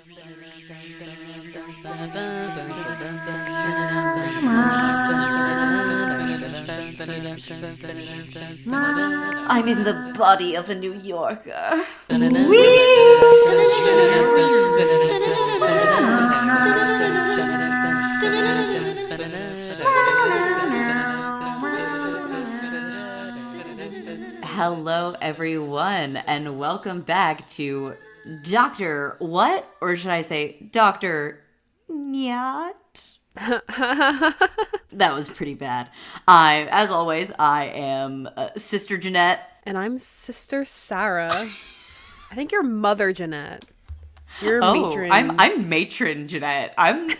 I'm in the body of a New Yorker. Hello, everyone, and welcome back to Dr. What? Or should I say Dr. Nyat? That was pretty bad. As always, I am Sister Jeannette. And I'm Sister Sara. I think you're Mother Jeannette. You're matron. I'm Matron Jeannette. I'm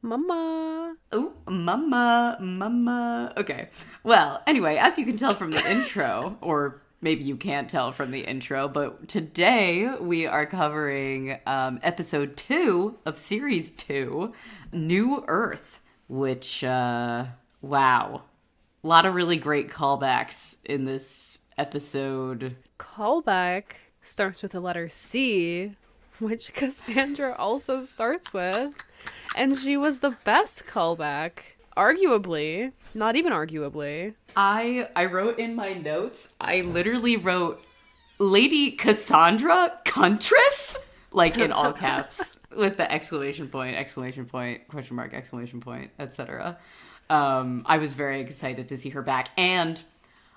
Mama. Oh, mama. Okay. Well, anyway, as you can tell from the intro, or maybe you can't tell from the intro, but today we are covering episode 2 of series 2, New Earth, which, wow. A lot of really great callbacks in this episode. Callback starts with the letter C, which Cassandra also starts with. And she was the best callback. Arguably. Not even arguably. I wrote in my notes, I literally wrote, Lady Cassandra Cuntress? Like in all caps, with the exclamation point, question mark, exclamation point, etc. I was very excited to see her back. And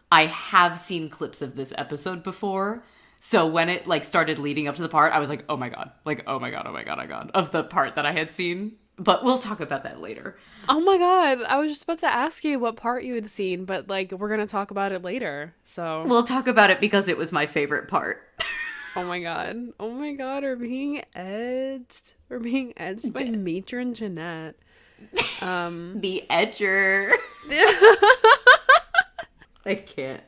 I have seen clips of this episode before. So when it started leading up to the part, I was like, oh my god, of the part that I had seen. But we'll talk about that later. Oh my god, I was just about to ask you what part you had seen, but we're going to talk about it later. So we'll talk about it because it was my favorite part. Oh my god, we're being edged. We're being edged by Matron Jeannette. The edger. I can't.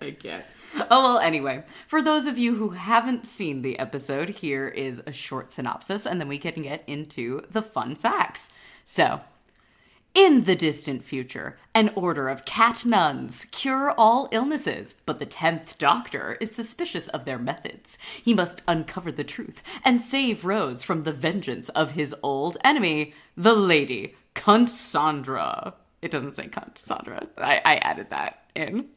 Oh, well, anyway, for those of you who haven't seen the episode, here is a short synopsis, and then we can get into the fun facts. So, in the distant future, an order of cat nuns cure all illnesses, but the 10th Doctor is suspicious of their methods. He must uncover the truth and save Rose from the vengeance of his old enemy, the Lady Cassandra. It doesn't say Cassandra. I added that in.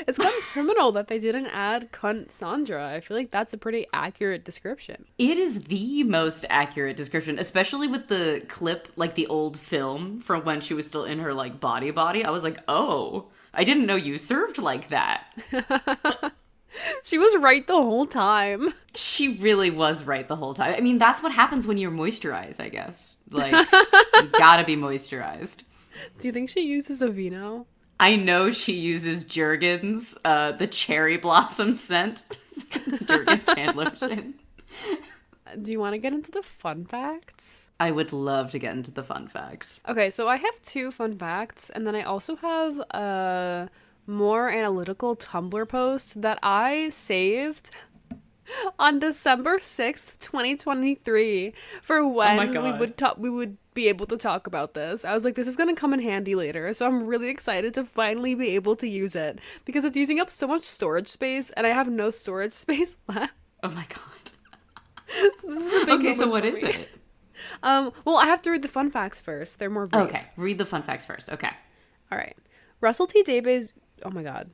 It's kind of criminal that they didn't add Cunt Sandra. I feel like that's a pretty accurate description. It is the most accurate description, especially with the clip, the old film from when she was still in her, body. I was like, oh, I didn't know you served like that. She was right the whole time. She really was right the whole time. I mean, that's what happens when you're moisturized, I guess. You gotta be moisturized. Do you think she uses a vino? I know she uses Jergens, the cherry blossom scent. Jergens hand lotion. Do you want to get into the fun facts? I would love to get into the fun facts. Okay, so I have 2 fun facts, and then I also have a more analytical Tumblr post that I saved on December 6th, 2023 for when we would be able to talk about this. I was like, this is going to come in handy later, so I'm really excited to finally be able to use it because it's using up so much storage space and I have no storage space left. Oh my god. So this is a big Okay, so what is it? Well, I have to read the fun facts first. They're more brief. Okay, read the fun facts first. Okay. All right. Russell T Davies, oh my god.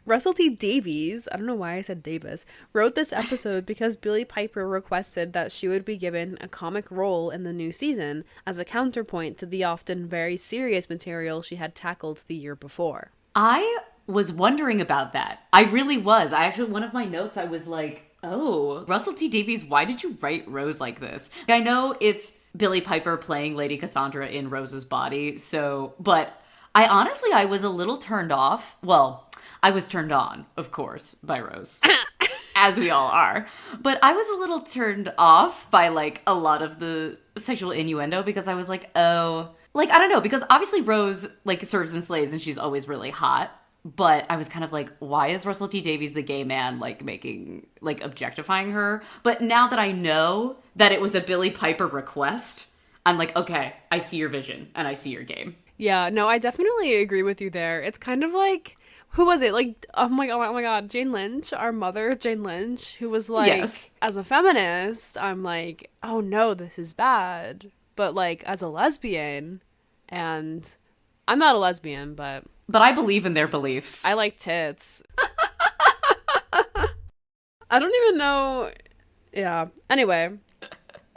Russell T Davies, I don't know why I said Davis, wrote this episode because Billie Piper requested that she would be given a comic role in the new season as a counterpoint to the often very serious material she had tackled the year before. I was wondering about that. I really was. One of my notes, I was like, oh, Russell T Davies, why did you write Rose like this? I know it's Billie Piper playing Lady Cassandra in Rose's body, but I was a little turned off. Well, I was turned on, of course, by Rose, as we all are. But I was a little turned off by, a lot of the sexual innuendo because I was like, oh, I don't know, because obviously Rose, serves and slays and she's always really hot. But I was kind of like, why is Russell T Davies, the gay man, objectifying her? But now that I know that it was a Billie Piper request, I'm like, okay, I see your vision and I see your game. Yeah, no, I definitely agree with you there. It's kind of like who was it? Like, oh my god, Jane Lynch, our mother, Jane Lynch, who was like, Yes. as a feminist, I'm like, oh no, this is bad. But like, as a lesbian, and I'm not a lesbian, but But I believe in their beliefs. I like tits. I don't even know. Yeah. Anyway,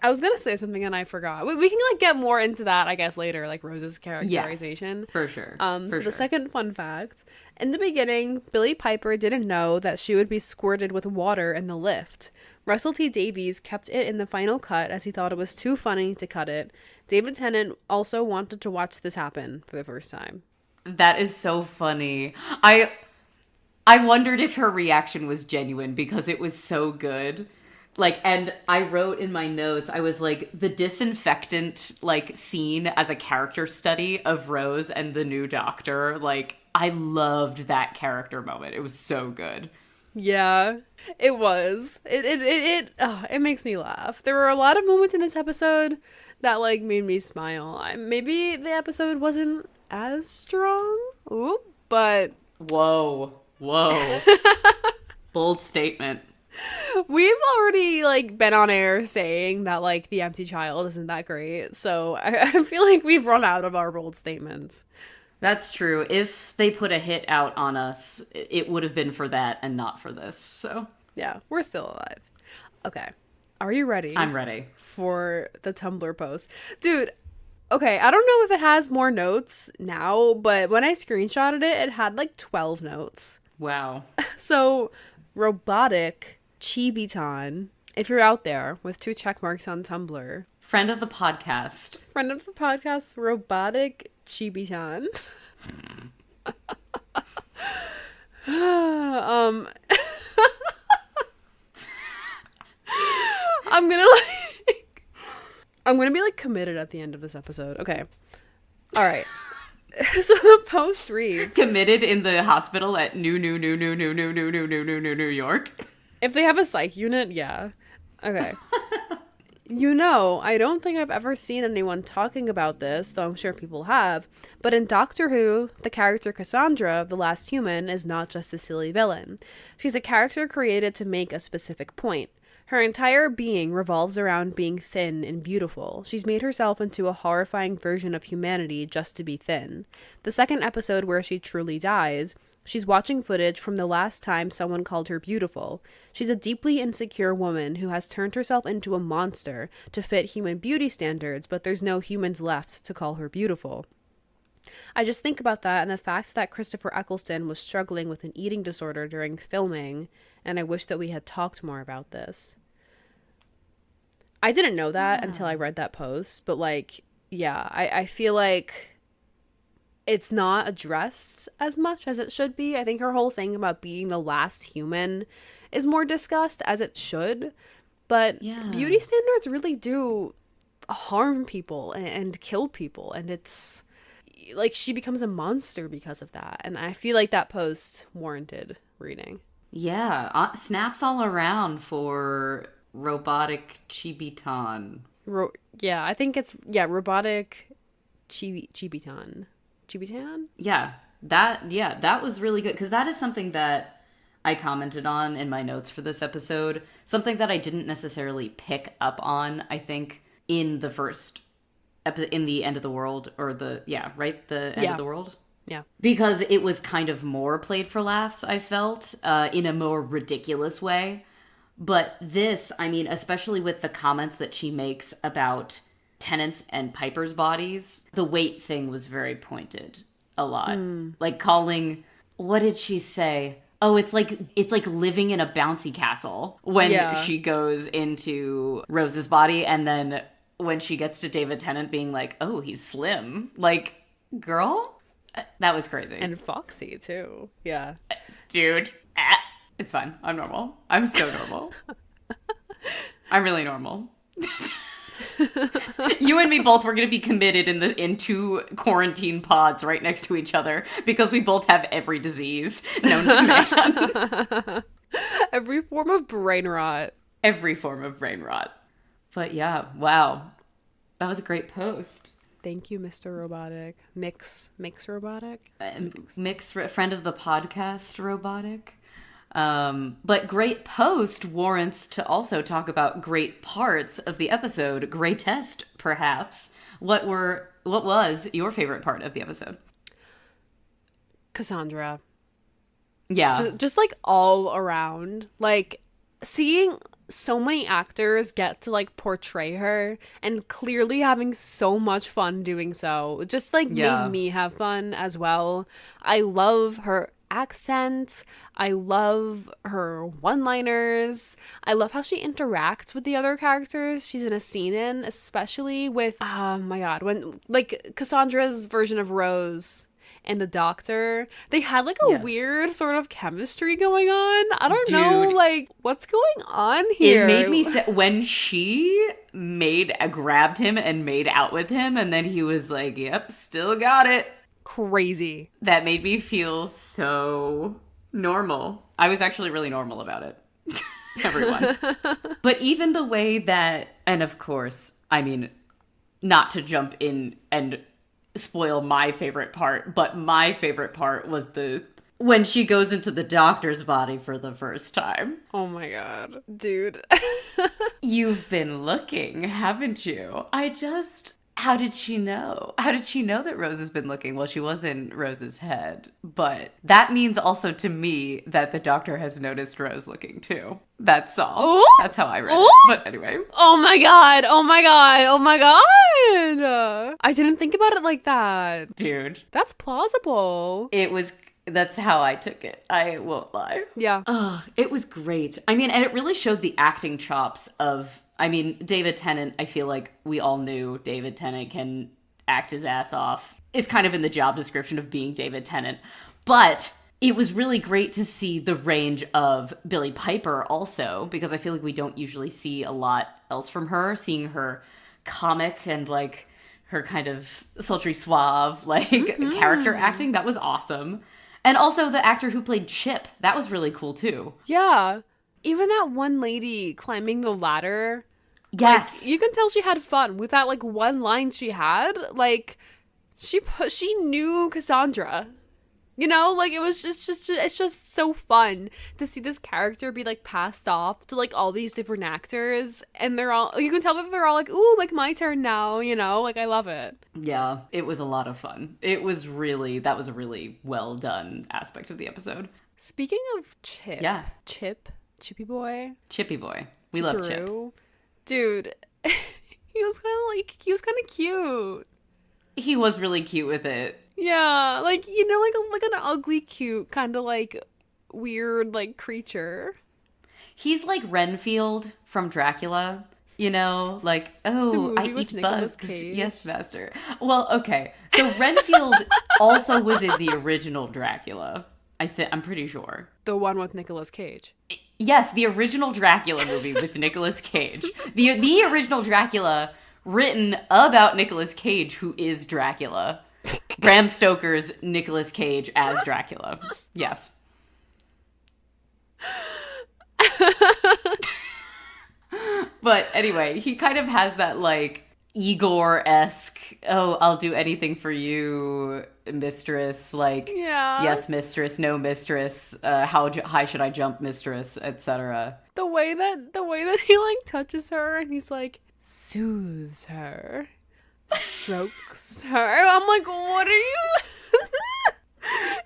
I was gonna say something and I forgot. We can like get more into that, I guess, later, like Rose's characterization. Yes, for sure. So the second fun fact: in the beginning, Billie Piper didn't know that she would be squirted with water in the lift. Russell T Davies kept it in the final cut as he thought it was too funny to cut it. David Tennant also wanted to watch this happen for the first time. That is so funny. I wondered if her reaction was genuine because it was so good. Like, and I wrote in my notes, I was like, the disinfectant, like, scene as a character study of Rose and the new doctor, like, I loved that character moment. It was so good. Yeah, it was. It makes me laugh. There were a lot of moments in this episode that like made me smile. Maybe the episode wasn't as strong. Ooh, but Whoa. Bold statement. we've already like been on air saying that like The Empty Child isn't that great. So I feel like we've run out of our bold statements. That's true. If they put a hit out on us, it would have been for that and not for this. So, Yeah, we're still alive. Okay. Are you ready? I'm ready. For the Tumblr post. Dude, okay, I don't know if it has more notes now, but when I screenshotted it, it had like 12 notes. Wow. So, robotic Chibitan, if you're out there with 2 check marks on Tumblr. Friend of the podcast. Friend of the podcast, robotic Chibitan. I'm gonna be like committed at the end of this episode. Okay. All right. So the post reads, Committed in the hospital at New York. if they have a psych unit, yeah. Okay. I don't think I've ever seen anyone talking about this, though I'm sure people have, but in Doctor Who, the character Cassandra, the last human, is not just a silly villain. She's a character created to make a specific point. Her entire being revolves around being thin and beautiful. She's made herself into a horrifying version of humanity just to be thin. The second episode where she truly dies, she's watching footage from the last time someone called her beautiful. She's a deeply insecure woman who has turned herself into a monster to fit human beauty standards, but there's no humans left to call her beautiful. I just think about that and the fact that Christopher Eccleston was struggling with an eating disorder during filming, and I wish that we had talked more about this. I didn't know that until I read that post, but like, yeah, I feel like it's not addressed as much as it should be. I think her whole thing about being the last human is more discussed, as it should, but beauty standards really do harm people and kill people, and it's like she becomes a monster because of that, and I feel like that post warranted reading. Yeah, snaps all around for robotic Chibitan. I think it's robotic Chibitan. Chibitan? Yeah, that was really good because that is something that I commented on in my notes for this episode. Something that I didn't necessarily pick up on, I think, in the first in the End of the World, or the End of the World. Yeah. Because it was kind of more played for laughs, I felt, in a more ridiculous way. But this, I mean, especially with the comments that she makes about Tennant's and Piper's bodies, the weight thing was very pointed a lot. Like calling, what did she say? Oh, it's like living in a bouncy castle when she goes into Rose's body, and then when she gets to David Tennant being like, oh, he's slim. Like, girl? That was crazy. And foxy, too. Yeah. Dude. It's fine. I'm normal. I'm so normal. I'm really normal. You and me both were going to be committed in 2 quarantine pods right next to each other because we both have every disease known to man. Every form of brain rot. Every form of brain rot. But yeah, wow. That was a great post. Thank you, Mr. Robotic. Mix Robotic. Friend of the podcast, Robotic. But great post warrants to also talk about great parts of the episode. Greatest, perhaps. What was your favorite part of the episode? Cassandra. Yeah. Just like all around. Like seeing so many actors get to like portray her and clearly having so much fun doing so. Just like made me have fun as well. I love her accent. I love her one-liners. I love how she interacts with the other characters she's in a scene in, especially with, oh my god, when like Cassandra's version of Rose and the doctor, they had like a weird sort of chemistry going on. I don't know, like, what's going on here? It made me when she grabbed him and made out with him, and then he was like, yep, still got it. Crazy. That made me feel so normal. I was actually really normal about it. Everyone. But even the way that, and of course, I mean, not to jump in and spoil my favorite part, but my favorite part was when she goes into the doctor's body for the first time. Oh my god. Dude. You've been looking, haven't you? How did she know? How did she know that Rose has been looking? Well, she was in Rose's head. But that means also to me that the doctor has noticed Rose looking too. That's all. Ooh. That's how I read it. But anyway. Oh my god. Oh my god. Oh my god. I didn't think about it like that. Dude. That's plausible. That's how I took it. I won't lie. Yeah. It was great. I mean, and it really showed the acting chops of, I mean, David Tennant. I feel like we all knew David Tennant can act his ass off. It's kind of in the job description of being David Tennant. But it was really great to see the range of Billie Piper also, because I feel like we don't usually see a lot else from her. Seeing her comic and like her kind of sultry suave like character acting, that was awesome. And also the actor who played Chip, that was really cool too. Yeah. Even that one lady climbing the ladder. Yes. Like, you can tell she had fun with that like one line she had. Like she knew Cassandra. You know, like it was it's just so fun to see this character be like passed off to like all these different actors, and you can tell that they're all like, ooh, like my turn now, you know? Like I love it. Yeah, it was a lot of fun. That was a really well done aspect of the episode. Speaking of Chip. Yeah. Chippy boy. Chippy boy. We love Chip. Dude, he was kind of cute. He was really cute with it. Yeah, like, you know, like an ugly, cute, kind of like weird, like creature. He's like Renfield from Dracula, you know, like, oh, I eat bugs. Yes, master. Well, okay. So Renfield also was in the original Dracula. I'm pretty sure. The one with Nicolas Cage. Yes, the original Dracula movie with Nicolas Cage. The original Dracula written about Nicolas Cage, who is Dracula. Bram Stoker's Nicolas Cage as Dracula. Yes. But anyway, he kind of has that like Igor-esque, oh, I'll do anything for you, mistress, like, yeah. Yes, mistress, no, mistress, how high should I jump, mistress, etc. The way that he like touches her and he's like soothes her, strokes her. I'm like, what are you?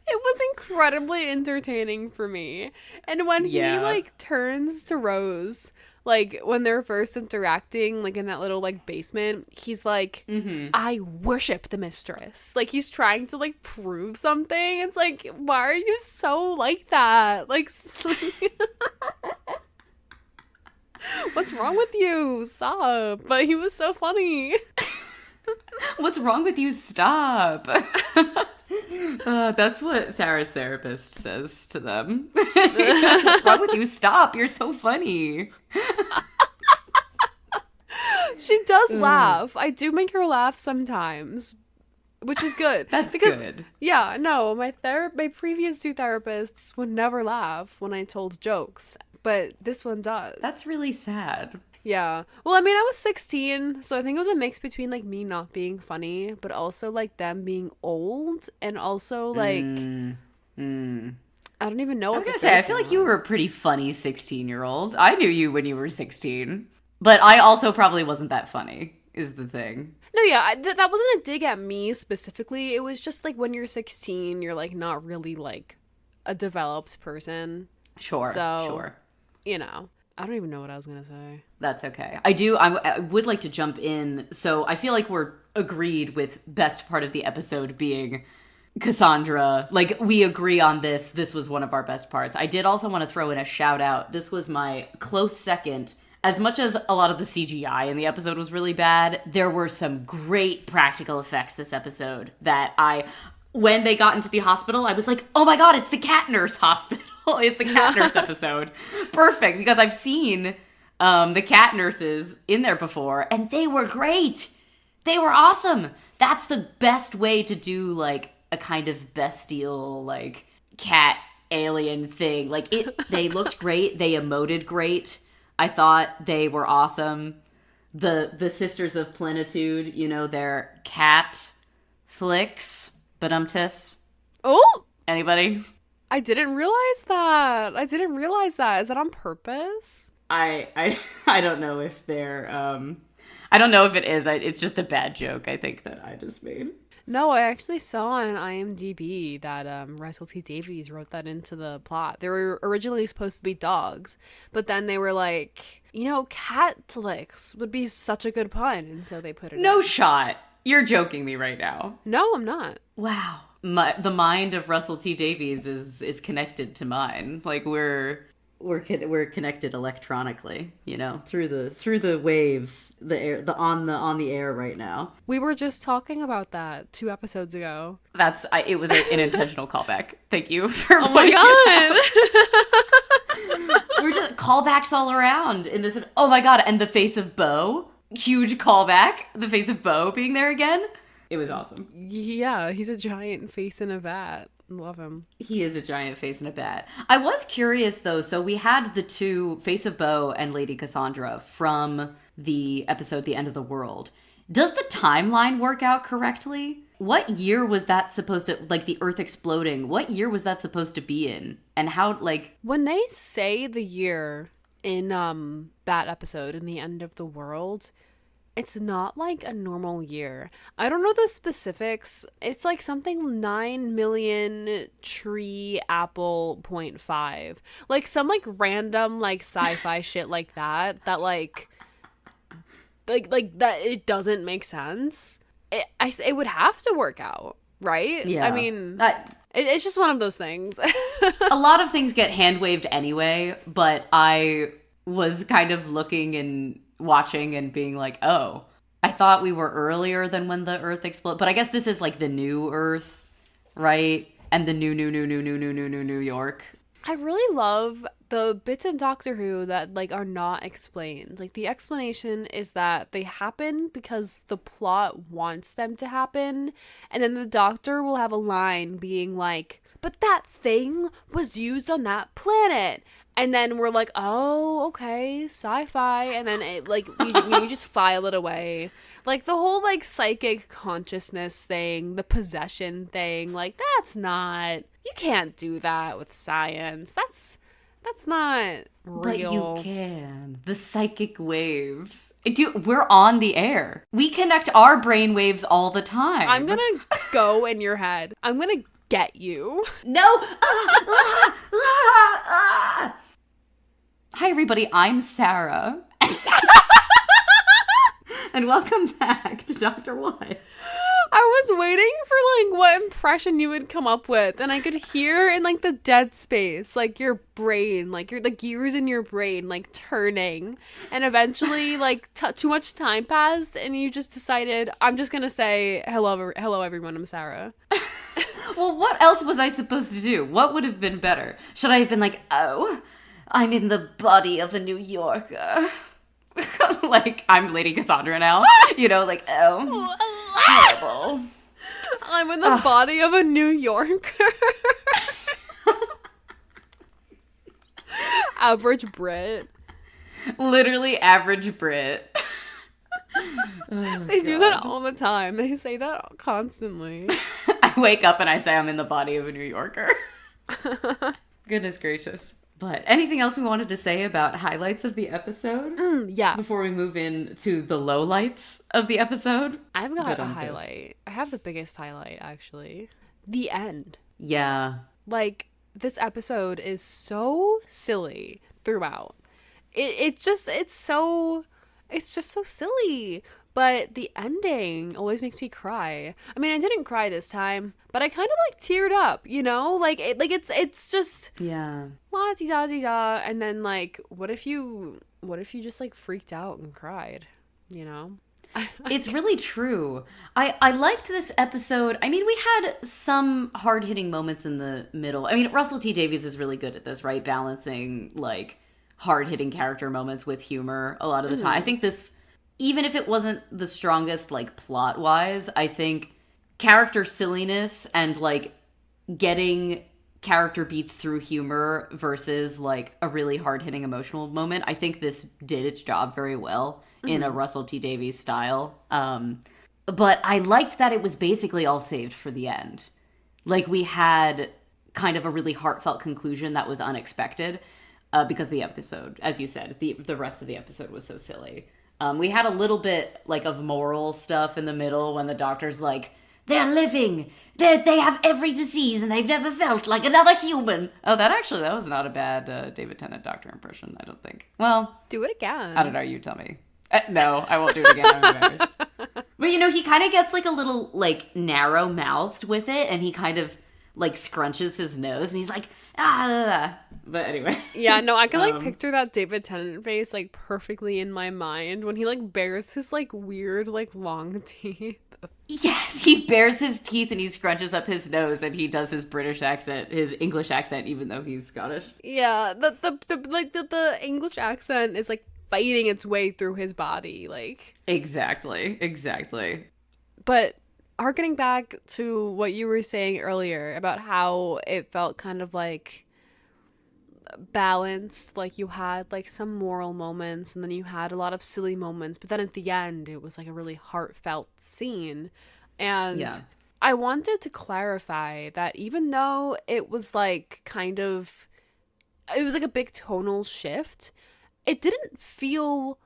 It was incredibly entertaining for me. And when he like turns to Rose, like when they're first interacting, like in that little like basement, he's like, I worship the mistress. Like he's trying to like prove something. It's like, why are you so like that? Like, what's wrong with you? Stop. But he was so funny. What's wrong with you? Stop. That's what Sarah's therapist says to them. What's wrong with you? Stop. You're so funny. She does laugh. I do make her laugh sometimes, which is good. That's good. Yeah, no, my previous two therapists would never laugh when I told jokes, but this one does. That's really sad. Yeah. Well, I mean, I was 16, so I think it was a mix between like me not being funny, but also like them being old, and also like I don't even know I was what the gonna say, I third feel thing like you were a was. pretty funny 16-year-old. I knew you when you were 16. But I also probably wasn't that funny, is the thing. No, yeah, that wasn't a dig at me specifically. It was just like when you're 16, you're like not really like a developed person. Sure, So, sure. you know, I don't even know what I was gonna say. That's okay. I would like to jump in. So I feel like we're agreed with best part of the episode being Cassandra. Like, we agree on this. This was one of our best parts. I did also want to throw in a shout out. This was my close second. As much as a lot of the CGI in the episode was really bad, there were some great practical effects this episode that when they got into the hospital, I was like, oh my god, it's the cat nurse hospital. It's the cat nurse episode. Perfect, because I've seen the cat nurses in there before, and they were great. They were awesome. That's the best way to do, like, a kind of bestial, like, cat alien thing. Like, they looked great. They emoted great. I thought they were awesome. The Sisters of Plenitude, you know, their cat flicks. Badumtis. Oh, Anybody? I didn't realize that. I didn't realize that. Is that on purpose? I don't know if they're I don't know if it is. It's just a bad joke, I think, that I just made. No, I actually saw on IMDb that Russell T Davies wrote that into the plot. They were originally supposed to be dogs, but then they were like, you know, cat licks would be such a good pun, and so they put it No in. shot. You're joking me right now. No, I'm not. Wow. The mind of Russell T Davies is connected to mine. Like, we're connected electronically, you know, through the waves, the air, on the air right now. We were just talking about that 2 episodes ago. It was an intentional callback. Thank you for Oh my god. We're just callbacks all around in this. Oh my god, and the face of Bo, huge callback. The face of Bo being there again. It was awesome. Yeah, he's a giant face in a vat. Love him. He is a giant face in a bat. I was curious though. So we had the two, Face of Bo and Lady Cassandra, from the episode The End of the World. Does the timeline work out correctly? What year was that supposed to, like, the Earth exploding? What year was that supposed to be in? And how, like, When they say the year in that episode in The End of the World, it's not like a normal year. I don't know the specifics. It's like something 9 million tree apple 0.5. Like some like random like sci-fi shit like that like that it doesn't make sense. It would have to work out, right? yeah. I mean, it's just one of those things. A lot of things get hand waved anyway, but I was kind of looking and watching and being like, oh, I thought we were earlier than when the Earth exploded. But I guess this is like the new Earth, right? And the new New York. I really love the bits in Doctor Who that like are not explained. Like the explanation is that they happen because the plot wants them to happen, and then the Doctor will have a line being like, "But that thing was used on that planet." And then we're like, oh, okay, sci-fi. And then it, like, we just file it away. Like, the whole, like, psychic consciousness thing, the possession thing, like, that's not... You can't do that with science. That's not real. But you can. The psychic waves. Dude, we're on the air. We connect our brain waves all the time. I'm gonna go in your head. I'm gonna get you. No! Hi, everybody. I'm Sarah. And welcome back to Dr. What? I was waiting for, like, what impression you would come up with, and I could hear in, like, the dead space, like, your brain, like, the gears in your brain, like, turning, and eventually, like, too much time passed, and you just decided, I'm just gonna say, hello everyone, I'm Sarah. Well, what else was I supposed to do? What would have been better? Should I have been like, oh, I'm in the body of a New Yorker. Like, I'm Lady Cassandra now. You know, like, oh, terrible. I'm in the body of a New Yorker. Average Brit. Literally average Brit. They do that all the time. They say that constantly. I wake up and I say I'm in the body of a New Yorker. Goodness gracious. But anything else we wanted to say about highlights of the episode? Yeah. Before we move into the lowlights of the episode? I've got a highlight. I have the biggest highlight, actually. The end. Yeah. Like, this episode is so silly throughout. It's just so silly. But the ending always makes me cry. I mean, I didn't cry this time, but I kind of like teared up, you know? It's just yeah. La di da di da, and then like, what if you just like freaked out and cried, you know? It's really true. I liked this episode. I mean, we had some hard-hitting moments in the middle. I mean, Russell T Davies is really good at this, right? Balancing like hard-hitting character moments with humor a lot of the time. I think this, even if it wasn't the strongest, like, plot-wise, I think character silliness and, like, getting character beats through humor versus, like, a really hard-hitting emotional moment, I think this did its job very well in a Russell T Davies style. But I liked that it was basically all saved for the end. Like, we had kind of a really heartfelt conclusion that was unexpected because the episode, as you said, the rest of the episode was so silly. We had a little bit, like, of moral stuff in the middle when the doctor's like, they're living, they have every disease, and they've never felt like another human. Oh, that was not a bad David Tennant doctor impression, I don't think. Well, do it again. I don't know, you tell me. No, I won't do it again. I'm embarrassed. But, you know, he kind of gets, like, a little, like, narrow-mouthed with it, and he kind of, like, scrunches his nose, and he's like, ah. But anyway. Yeah, no, I can, like, picture that David Tennant face, like, perfectly in my mind when he, like, bares his, like, weird, like, long teeth. Yes, he bares his teeth and he scrunches up his nose and he does his British accent, his English accent, even though he's Scottish. Yeah, the English accent is, like, fighting its way through his body, like. Exactly. But harkening back to what you were saying earlier about how it felt kind of like balanced, like you had like some moral moments and then you had a lot of silly moments, but then at the end it was like a really heartfelt scene. And yeah. I wanted to clarify that even though it was like it was like a big tonal shift, it didn't feel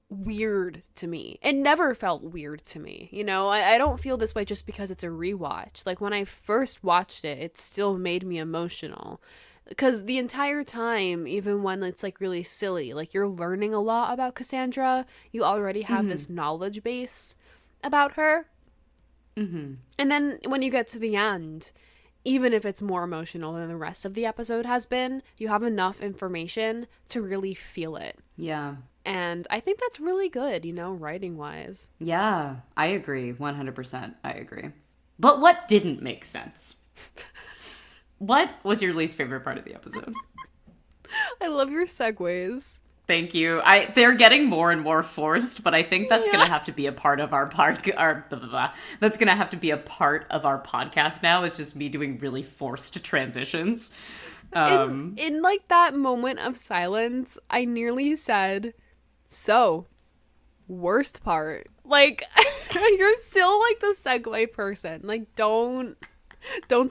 weird to me. It never felt weird to me. You know, I don't feel this way just because it's a rewatch. Like when I first watched it, it still made me emotional. Because the entire time, even when it's like really silly, like you're learning a lot about Cassandra, you already have this knowledge base about her. Mm-hmm. And then when you get to the end, even if it's more emotional than the rest of the episode has been, you have enough information to really feel it. Yeah. And I think that's really good, you know, writing-wise. Yeah, I agree. 100%. I agree. But what didn't make sense? What was your least favorite part of the episode? I love your segues. Thank you. They're getting more and more forced, but I think that's going to have to be a part of our that's going to have to be a part of our podcast now. It's just me doing really forced transitions. In like that moment of silence, I nearly said, "So, worst part." Like you're still like the segue person. Like don't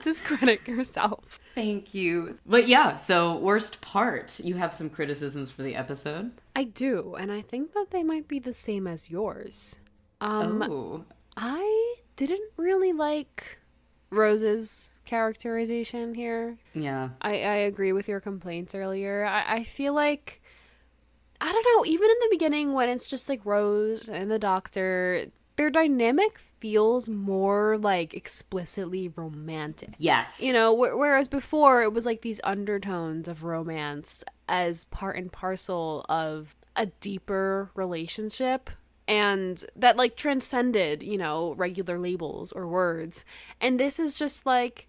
discredit yourself. Thank you. But yeah, so worst part. You have some criticisms for the episode? I do, and I think that they might be the same as yours. I didn't really like Rose's characterization here. Yeah. I agree with your complaints earlier. I feel like, I don't know, even in the beginning when it's just like Rose and the doctor, their dynamic feels more like explicitly romantic. Yes. You know, whereas before it was like these undertones of romance as part and parcel of a deeper relationship, and that like transcended, you know, regular labels or words. And this is just like,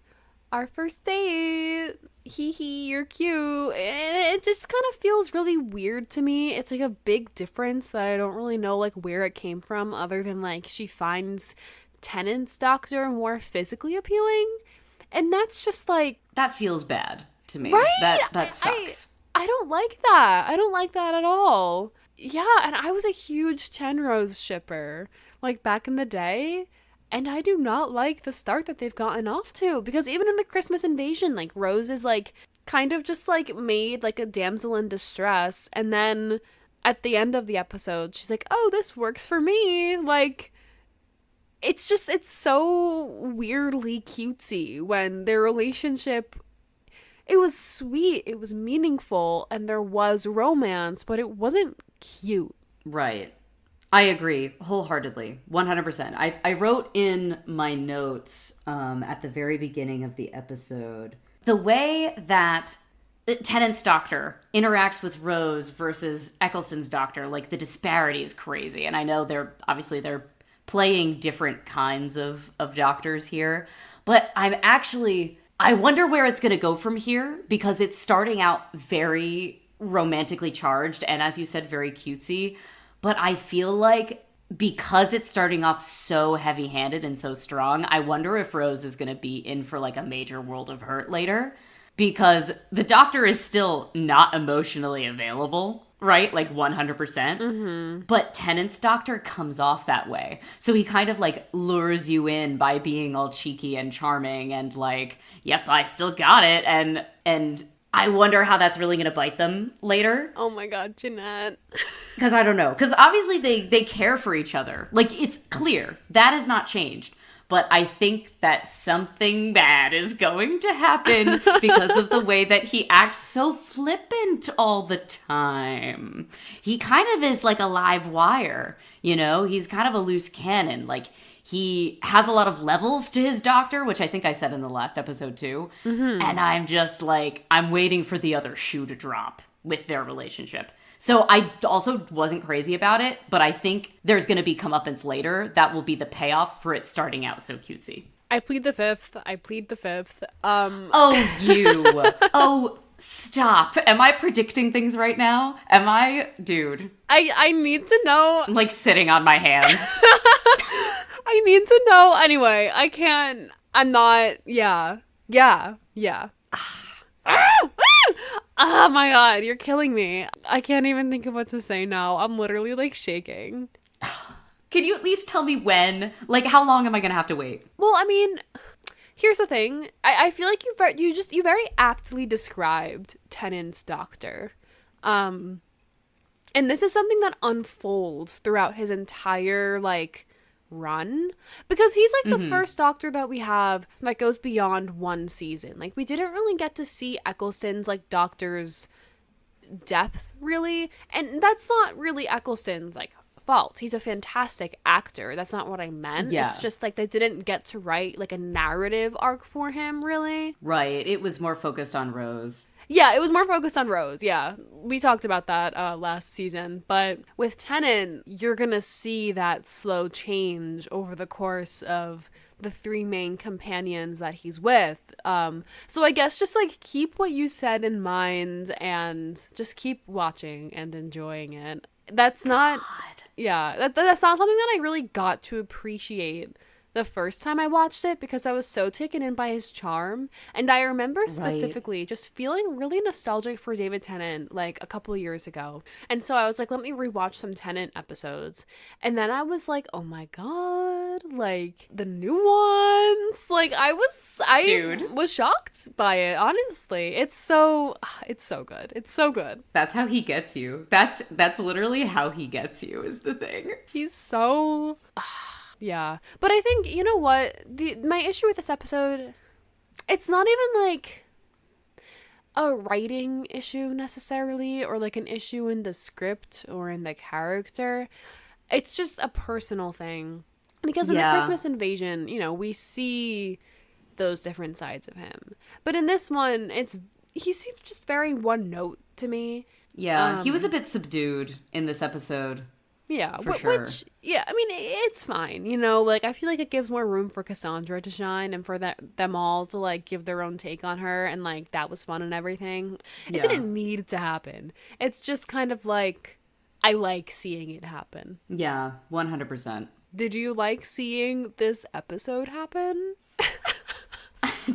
our first date, hee hee, you're cute. And it just kind of feels really weird to me. It's like a big difference that I don't really know like where it came from, other than like she finds Tennant's doctor more physically appealing. And that's just like, that feels bad to me. Right? That sucks. I don't don't like that. I don't like that at all. Yeah, and I was a huge Rose shipper, like, back in the day. And I do not like the start that they've gotten off to. Because even in the Christmas Invasion, like, Rose is, like, kind of just, like, made, like, a damsel in distress. And then at the end of the episode, she's like, oh, this works for me. Like, it's so weirdly cutesy when their relationship, it was sweet, it was meaningful, and there was romance, but it wasn't cute. Right. I agree wholeheartedly, 100%. I wrote in my notes at the very beginning of the episode, the way that Tennant's doctor interacts with Rose versus Eccleston's doctor, like, the disparity is crazy. And I know they're playing different kinds of doctors here, but I wonder where it's going to go from here, because it's starting out very romantically charged and, as you said, very cutesy. But I feel like because it's starting off so heavy-handed and so strong, I wonder if Rose is going to be in for, like, a major world of hurt later, because the doctor is still not emotionally available, right? Like, 100%. Mm-hmm. But Tennant's doctor comes off that way. So he kind of, like, lures you in by being all cheeky and charming and, like, yep, I still got it. And I wonder how that's really going to bite them later. Oh my god, Jeannette. Because I don't know. Because obviously they care for each other. Like, it's clear. That has not changed. But I think that something bad is going to happen because of the way that he acts so flippant all the time. He kind of is like a live wire, you know? He's kind of a loose cannon. Like, he has a lot of levels to his doctor, which I think I said in the last episode too. Mm-hmm. And I'm just like, I'm waiting for the other shoe to drop with their relationship. So I also wasn't crazy about it, but I think there's going to be comeuppance later that will be the payoff for it starting out so cutesy. I plead the fifth. Oh, you. Oh, stop. Am I predicting things right now? Am I? Dude. I need to know. I'm, like, sitting on my hands. I need to know. Anyway, I can't. I'm not. Yeah. Oh my god, you're killing me. I can't even think of what to say now. I'm literally, like, shaking. Can you at least tell me when? Like, how long am I gonna have to wait? Well, I mean, here's the thing. I feel like you very aptly described Tennant's doctor. And this is something that unfolds throughout his entire, like, run, because he's like the first doctor that we have that goes beyond one season. Like, we didn't really get to see Eccleston's, like, doctor's depth, really, and that's not really Eccleston's, like, fault. He's a fantastic actor. That's not what I meant. Yeah. It's just, like, they didn't get to write, like, a narrative arc for him, really. Right. It was more focused on Rose. Yeah, it was more focused on Rose, yeah. We talked about that last season. But with Tennant, you're gonna see that slow change over the course of the three main companions that he's with. So I guess just, like, keep what you said in mind and just keep watching and enjoying it. That's not... God. Yeah, that's not something that I really got to appreciate the first time I watched it, because I was so taken in by his charm. And I remember specifically just feeling really nostalgic for David Tennant, like, a couple of years ago. And so I was like, let me rewatch some Tennant episodes. And then I was like, oh my god, like, the new ones. Like, I was shocked by it, honestly. It's so good. It's so good. That's how he gets you. That's literally how he gets you, is the thing. He's so... Yeah. But I think, you know what? My issue with this episode, it's not even, like, a writing issue necessarily, or, like, an issue in the script or in the character. It's just a personal thing. Because in the Christmas Invasion, you know, we see those different sides of him. But in this one, he seems just very one note to me. Yeah, he was a bit subdued in this episode. Yeah, sure. Which, yeah, I mean, it's fine, you know, like, I feel like it gives more room for Cassandra to shine and for them all to, like, give their own take on her, and, like, that was fun and everything. It didn't need to happen. It's just kind of, like, I like seeing it happen. Yeah, 100%. Did you like seeing this episode happen?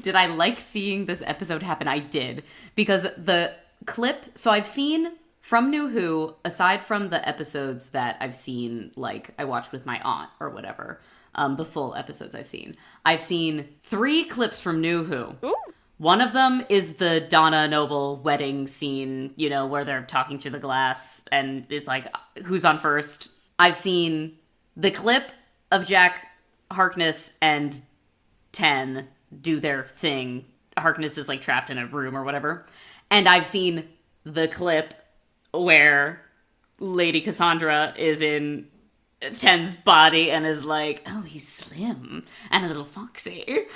Did I like seeing this episode happen? I did, because the clip. So I've seen from New Who, aside from the episodes that I've seen, like I watched with my aunt or whatever, the full episodes I've seen 3 clips from New Who. Ooh. One of them is the Donna Noble wedding scene, you know, where they're talking through the glass and it's like, who's on first? I've seen the clip of Jack Harkness and Ten do their thing. Harkness is like trapped in a room or whatever. And I've seen the clip where Lady Cassandra is in Ten's body and is like, oh, he's slim and a little foxy.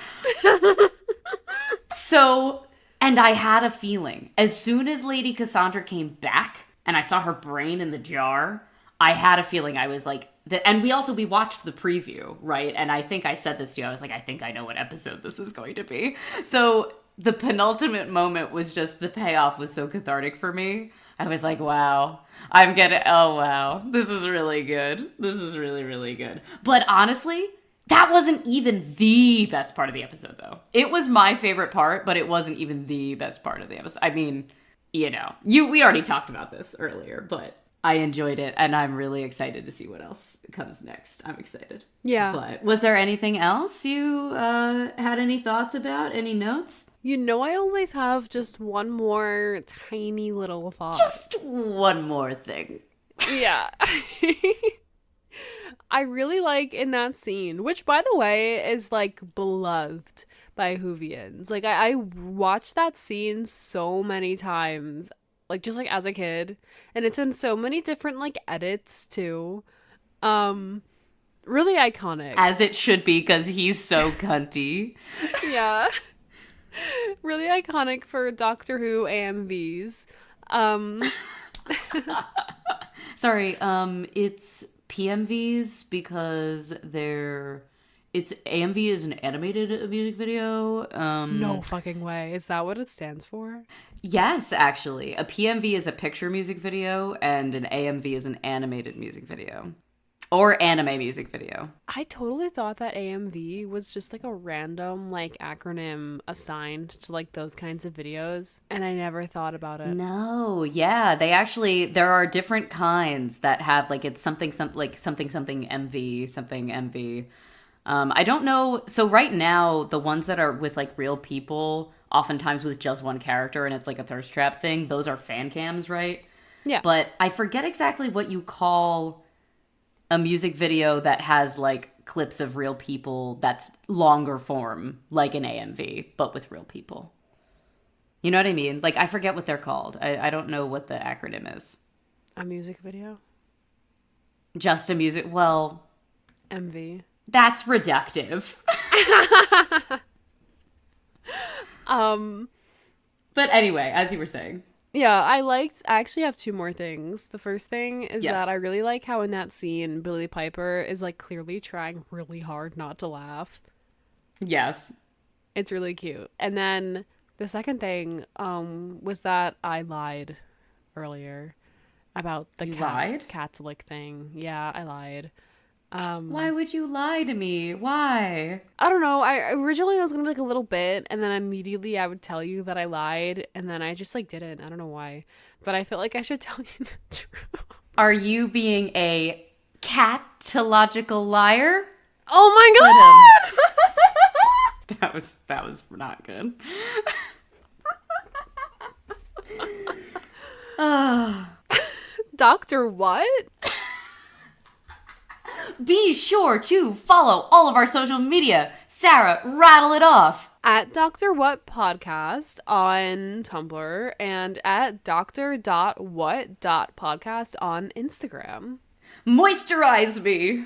So, and I had a feeling, as soon as Lady Cassandra came back and I saw her brain in the jar, I had a feeling. I was like, and we watched the preview, right? And I think I said this to you. I was like, I think I know what episode this is going to be. So the penultimate moment was just, the payoff was so cathartic for me. I was like, wow, oh wow, this is really good. This is really, really good. But honestly, that wasn't even the best part of the episode, though. It was my favorite part, but it wasn't even the best part of the episode. I mean, you know, we already talked about this earlier, but I enjoyed it, and I'm really excited to see what else comes next. I'm excited. Yeah. But was there anything else you had any thoughts about? Any notes? You know, I always have just one more tiny little thought. Just one more thing. Yeah. I really like in that scene, which, by the way, is, like, beloved by Whovians. Like, I watched that scene so many times, like, just, like, as a kid. And it's in so many different, like, edits, too. Really iconic. As it should be, because he's so cunty. Yeah. Really iconic for Doctor Who AMVs. Sorry, it's PMVs because it's AMV is an animated music video. No fucking way. Is that what it stands for? Yes, actually. A PMV is a picture music video and an AMV is an animated music video. Or anime music video. I totally thought that AMV was just like a random like acronym assigned to like those kinds of videos, and I never thought about it. No, yeah, there are different kinds that have like it's something MV, something MV. I don't know. So right now, the ones that are with like real people, oftentimes with just one character, and it's like a thirst trap thing. Those are fan cams, right? Yeah. But I forget exactly what you call a music video that has like clips of real people that's longer form, like an AMV, but with real people. You know what I mean? Like, I forget what they're called. I don't know what the acronym is. A music video? Just a music... Well... MV. That's reductive. But anyway, as you were saying... Yeah, I actually have 2 more things. The first thing is Yes. that I really like how in that scene, Billie Piper is like clearly trying really hard not to laugh. Yes. It's really cute. And then the second thing was that I lied earlier about the Catholic thing. Yeah, I lied. Why would you lie to me? Why? I don't know. I originally was gonna be like a little bit, and then immediately I would tell you that I lied, and then I just like didn't. I don't know why, but I feel like I should tell you the truth. Are you being a catological liar? Oh my god! That was not good. Doctor what? Be sure to follow all of our social media. Sarah, rattle it off. At Dr. What Podcast on Tumblr and at dr.what.podcast on Instagram. Moisturize me.